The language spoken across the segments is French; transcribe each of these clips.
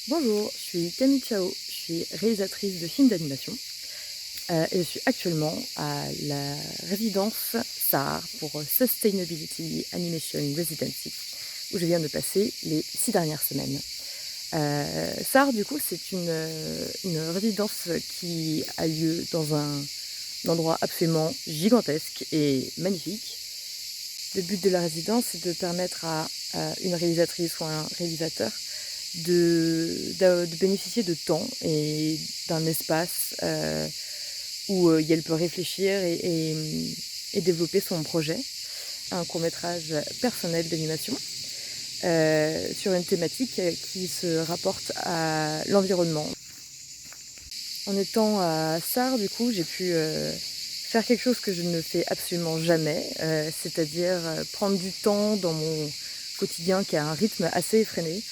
Bonjour, je suis Camille Chao, je suis réalisatrice de films d'animation et je suis actuellement à la résidence SAR pour Sustainability Animation Residency, où je viens de passer les 6 dernières semaines. SAR, du coup, c'est une résidence qui a lieu dans un endroit absolument gigantesque et magnifique. Le but de la résidence, c'est de permettre à une réalisatrice ou un réalisateur de bénéficier de temps et d'un espace où elle peut réfléchir et développer son projet. Un court-métrage personnel d'animation sur une thématique qui se rapporte à l'environnement. En étant à SAR, du coup, j'ai pu faire quelque chose que je ne fais absolument jamais, c'est-à-dire prendre du temps dans mon quotidien qui a un rythme assez effréné.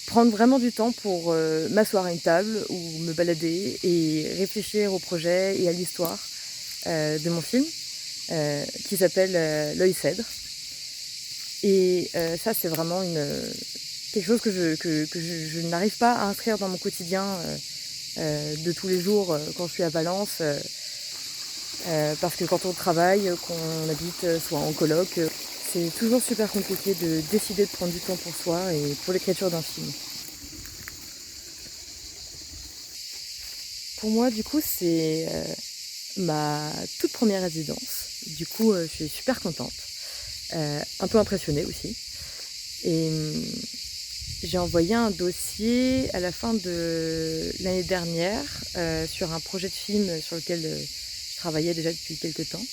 Prendre vraiment du temps pour m'asseoir à une table ou me balader et réfléchir au projet et à l'histoire de mon film qui s'appelle L'œil cèdre. Et ça, c'est vraiment quelque chose que je n'arrive pas à inscrire dans mon quotidien de tous les jours quand je suis à Valence. Parce que quand on travaille, qu'on habite soit en coloc, c'est toujours super compliqué de décider de prendre du temps pour soi et pour l'écriture d'un film. Pour moi, du coup, c'est ma toute première résidence. Du coup, je suis super contente, un peu impressionnée aussi. Et j'ai envoyé un dossier à la fin de l'année dernière sur un projet de film sur lequel je travaillais déjà depuis quelques temps.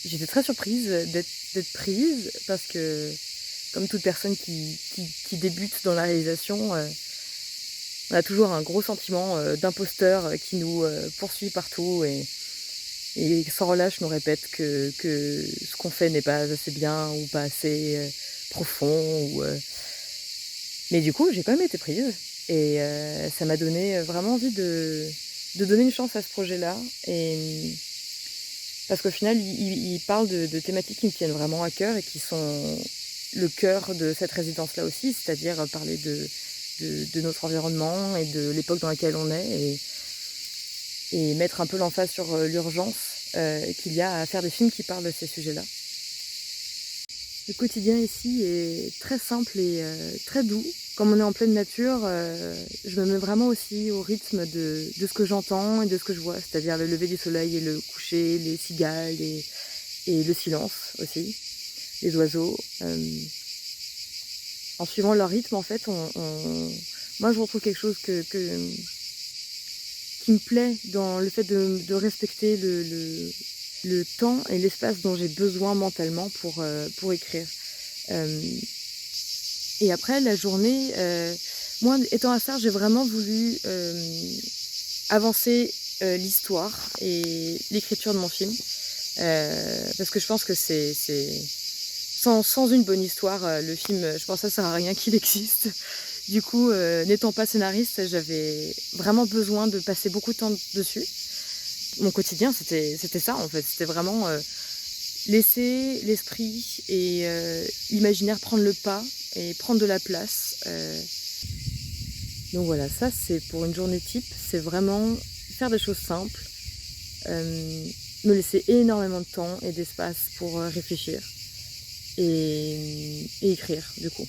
J'étais très surprise d'être prise parce que, comme toute personne qui débute dans la réalisation, on a toujours un gros sentiment d'imposteur qui nous poursuit partout et sans relâche nous répète que ce qu'on fait n'est pas assez bien ou pas assez profond. Mais du coup, j'ai quand même été prise et ça m'a donné vraiment envie de donner une chance à ce projet-là. Parce qu'au final, il parle de thématiques qui me tiennent vraiment à cœur et qui sont le cœur de cette résidence-là aussi, c'est-à-dire parler de notre environnement et de l'époque dans laquelle on est et mettre un peu l'emphase sur l'urgence qu'il y a à faire des films qui parlent de ces sujets-là. Le quotidien ici est très simple et très doux. Comme on est en pleine nature, je me mets vraiment aussi au rythme de ce que j'entends et de ce que je vois, c'est-à-dire le lever du soleil et le coucher, les cigales et le silence aussi, les oiseaux. En suivant leur rythme, en fait, moi je retrouve quelque chose qui me plaît dans le fait de respecter le temps et l'espace dont j'ai besoin mentalement pour écrire. Et après, la journée, moi, étant à SAR, j'ai vraiment voulu avancer l'histoire et l'écriture de mon film. Parce que je pense que sans une bonne histoire, le film, je pense que ça sert à rien qu'il existe. Du coup, n'étant pas scénariste, j'avais vraiment besoin de passer beaucoup de temps dessus. Mon quotidien, c'était ça en fait. C'était vraiment laisser l'esprit et l'imaginaire prendre le pas et prendre de la place. Donc voilà, ça c'est pour une journée type. C'est vraiment faire des choses simples, me laisser énormément de temps et d'espace pour réfléchir et écrire du coup.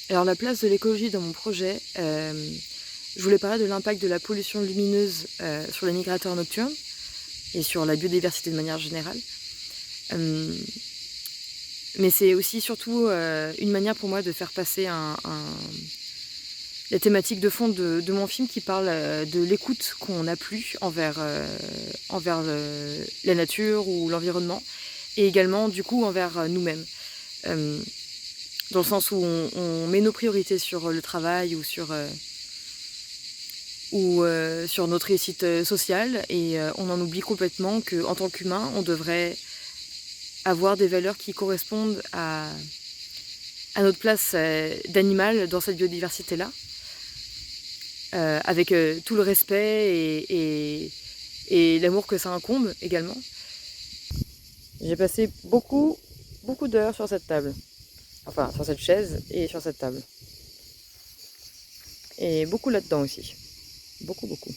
Alors la place de l'écologie dans mon projet, je voulais parler de l'impact de la pollution lumineuse sur les migrateurs nocturnes et sur la biodiversité de manière générale. Mais c'est aussi surtout une manière pour moi de faire passer la thématique de fond de mon film qui parle de l'écoute qu'on n'a plus envers la nature ou l'environnement et également du coup envers nous-mêmes. Dans le sens où on met nos priorités sur le travail ou sur notre réussite sociale et on en oublie complètement qu'en tant qu'humain, on devrait avoir des valeurs qui correspondent à notre place d'animal dans cette biodiversité-là, avec tout le respect et l'amour que ça incombe également. J'ai passé beaucoup d'heures sur cette table. Enfin, sur cette chaise et sur cette table. Et beaucoup là-dedans aussi. Beaucoup, beaucoup.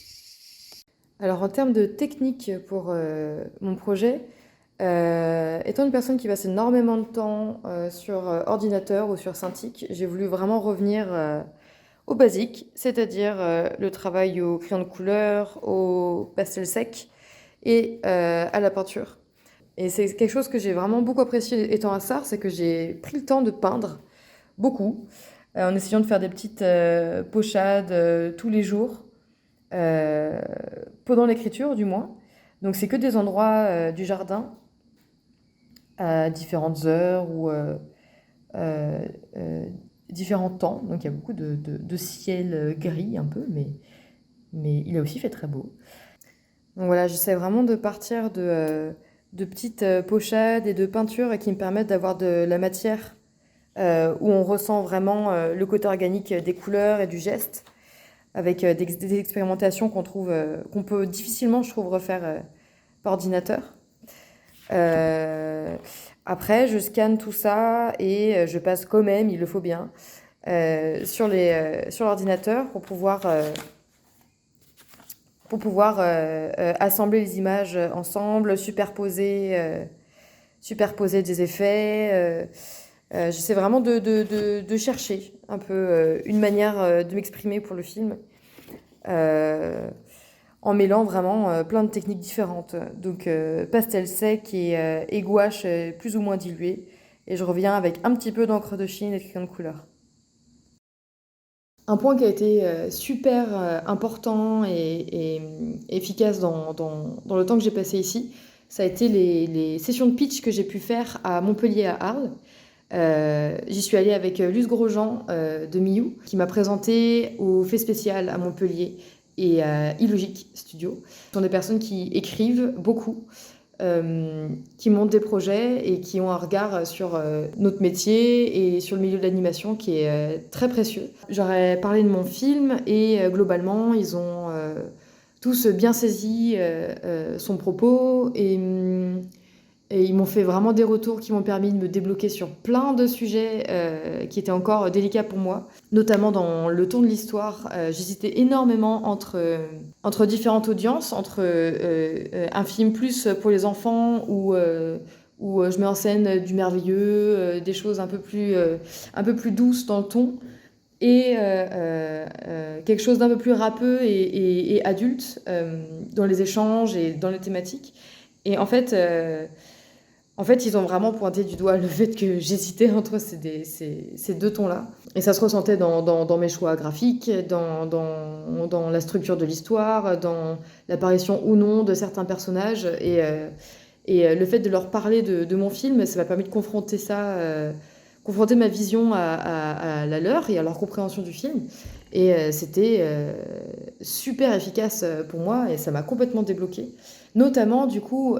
Alors en termes de technique pour mon projet, étant une personne qui passe énormément de temps sur ordinateur ou sur Cintiq, j'ai voulu vraiment revenir au basique, c'est-à-dire le travail au crayon de couleur, au pastel sec et à la peinture. Et c'est quelque chose que j'ai vraiment beaucoup apprécié étant à Sarre, c'est que j'ai pris le temps de peindre beaucoup, en essayant de faire des petites pochades tous les jours, euh, pendant l'écriture du moins. Donc c'est que des endroits du jardin à différentes heures ou euh, euh, différents temps. Donc il y a beaucoup de ciel gris un peu, mais il a aussi fait très beau. Donc voilà, j'essaie vraiment de partir de petites pochades et de peintures qui me permettent d'avoir de la matière où on ressent vraiment le côté organique des couleurs et du geste, avec des expérimentations qu'on peut difficilement, je trouve, refaire par ordinateur. Euh, Après, je scanne tout ça et je passe quand même, il le faut bien, sur l'ordinateur pour pouvoir assembler les images ensemble, superposer des effets. J'essaie vraiment de chercher un peu une manière de m'exprimer pour le film, euh, en mêlant vraiment plein de techniques différentes. Donc pastel sec et gouache plus ou moins diluée. Et je reviens avec un petit peu d'encre de Chine et de crayon de couleur. Un point qui a été super important et efficace dans le temps que j'ai passé ici, ça a été les sessions de pitch que j'ai pu faire à Montpellier, à Arles. J'y suis allée avec Luce Grosjean de Miou, qui m'a présenté au Fait Spécial à Montpellier et à Illogique Studio. Ce sont des personnes qui écrivent beaucoup, qui montent des projets et qui ont un regard sur notre métier et sur le milieu de l'animation qui est très précieux. J'aurais parlé de mon film et globalement, ils ont tous bien saisi son propos et ils m'ont fait vraiment des retours qui m'ont permis de me débloquer sur plein de sujets qui étaient encore délicats pour moi. Notamment dans le ton de l'histoire, j'hésitais énormément entre différentes audiences, entre un film plus pour les enfants où je mets en scène du merveilleux, des choses un peu plus douces dans le ton, et quelque chose d'un peu plus râpeux et adulte dans les échanges et dans les thématiques. Et en fait, ils ont vraiment pointé du doigt le fait que j'hésitais entre ces deux tons-là. Et ça se ressentait dans mes choix graphiques, dans la structure de l'histoire, dans l'apparition ou non de certains personnages. Et le fait de leur parler de mon film, ça m'a permis de confronter confronter ma vision à la leur et à leur compréhension du film. Et c'était super efficace pour moi et ça m'a complètement débloqué. Notamment, du coup,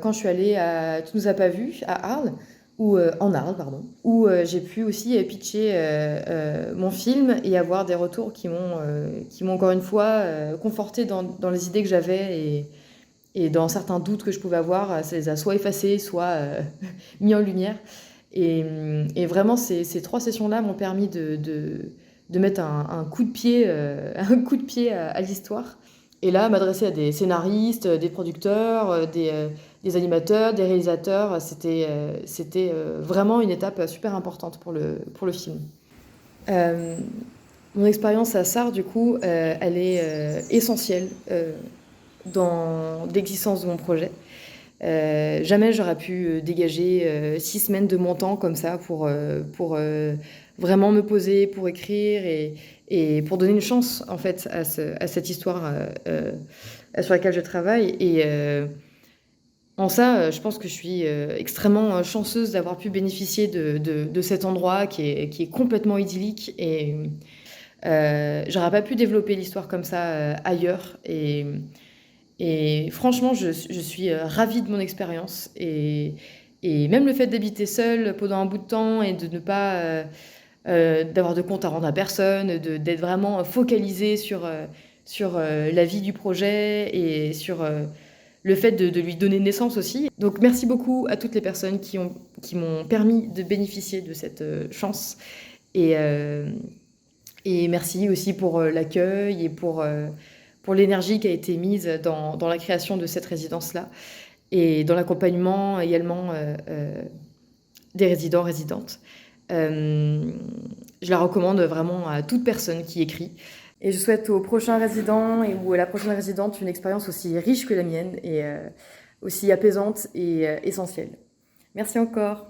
quand je suis allée à Tu nous as pas vus à Arles, en Arles, pardon, où j'ai pu aussi pitcher mon film et avoir des retours qui m'ont encore une fois conforté dans les idées que j'avais et dans certains doutes que je pouvais avoir. Ça les a soit effacés, soit mis en lumière. Et vraiment, ces trois sessions-là m'ont permis de mettre un coup de pied, un coup de pied à l'histoire. Et là, m'adresser à des scénaristes, des producteurs, des animateurs, des réalisateurs, c'était vraiment une étape super importante pour le film. Euh, Mon expérience à Sarre, du coup, elle est essentielle dans l'existence de mon projet. Jamais j'aurais pu dégager 6 semaines de mon temps comme ça pour vraiment me poser, pour écrire et pour donner une chance en fait à cette histoire sur laquelle je travaille. Et en ça, je pense que je suis extrêmement chanceuse d'avoir pu bénéficier de cet endroit qui est complètement idyllique. Et j'aurais pas pu développer l'histoire comme ça ailleurs. Et franchement, je suis ravie de mon expérience. Et même le fait d'habiter seule pendant un bout de temps et de ne pas d'avoir de compte à rendre à personne, d'être vraiment focalisée sur la vie du projet et le fait de lui donner naissance aussi. Donc merci beaucoup à toutes les personnes qui m'ont permis de bénéficier de cette chance. Et, euh, et merci aussi pour l'accueil et pour l'énergie qui a été mise dans la création de cette résidence-là et dans l'accompagnement également des résidents, résidentes. Je la recommande vraiment à toute personne qui écrit. Et je souhaite au prochain résident ou à la prochaine résidente une expérience aussi riche que la mienne et aussi apaisante et essentielle. Merci encore.